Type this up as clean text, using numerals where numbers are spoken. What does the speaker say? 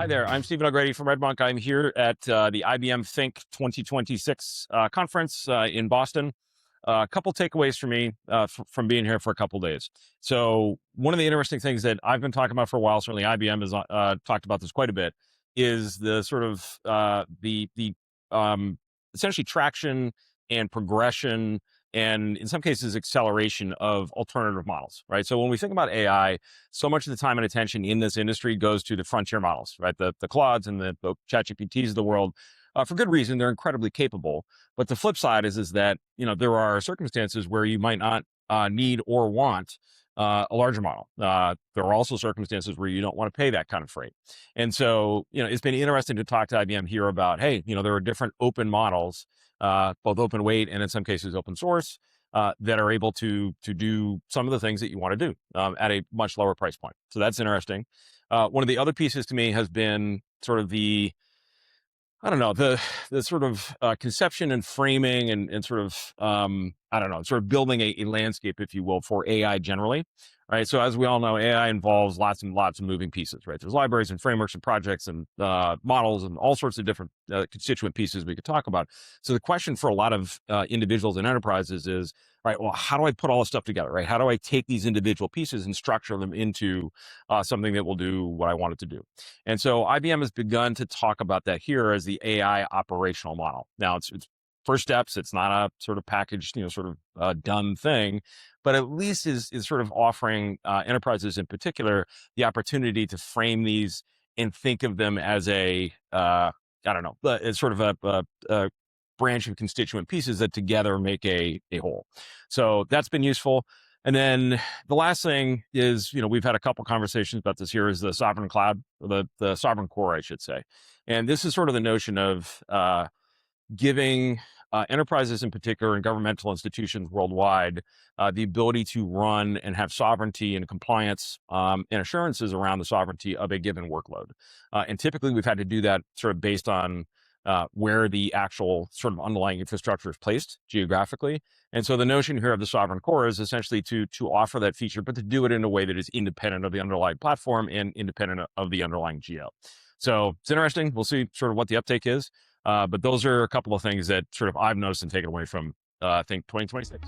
Hi there, I'm Stephen O'Grady from RedMonk. I'm here at the IBM Think 2026 conference in Boston. A couple takeaways for me from being here for a couple days. So one of the interesting things that I've been talking about for a while, certainly IBM has talked about this quite a bit, is the sort of essentially traction and progression and in some cases acceleration of alternative models, right? So when we think about AI, so much of the time and attention in this industry goes to the frontier models, right? The Claudes and the ChatGPTs of the world, for good reason. They're incredibly capable. But the flip side is that there are circumstances where you might not need or want a larger model. There are also circumstances where you don't want to pay that kind of freight. And so, it's been interesting to talk to IBM here about, hey, there are different open models, both open weight and in some cases open source, that are able to do some of the things that you want to do at a much lower price point. So that's interesting. One of the other pieces to me has been sort of I don't know, the sort of conception and framing and sort of, I don't know, sort of building a landscape, if you will, for AI generally, right? So as we all know, AI involves lots and lots of moving pieces, right? There's libraries and frameworks and projects and models and all sorts of different constituent pieces we could talk about. So the question for a lot of individuals and enterprises is, all right, well, how do I put all this stuff together, right? How do I take these individual pieces and structure them into something that will do what I want it to do? And so IBM has begun to talk about that here as the AI operational model. Now, it's first steps. It's not a sort of packaged, sort of done thing, but at least is sort of offering enterprises in particular the opportunity to frame these and think of them as I don't know, it's sort of a branch of constituent pieces that together make a whole. So that's been useful. And then the last thing is, we've had a couple conversations about this here, is the sovereign cloud, or the sovereign core, I should say. And this is sort of the notion of giving enterprises in particular and governmental institutions worldwide the ability to run and have sovereignty and compliance and assurances around the sovereignty of a given workload. And typically we've had to do that sort of based on where the actual sort of underlying infrastructure is placed geographically. And so the notion here of the sovereign core is essentially to offer that feature, but to do it in a way that is independent of the underlying platform and independent of the underlying GL. So it's interesting. We'll see sort of what the uptake is. But those are a couple of things that sort of I've noticed and taken away from Think 2026.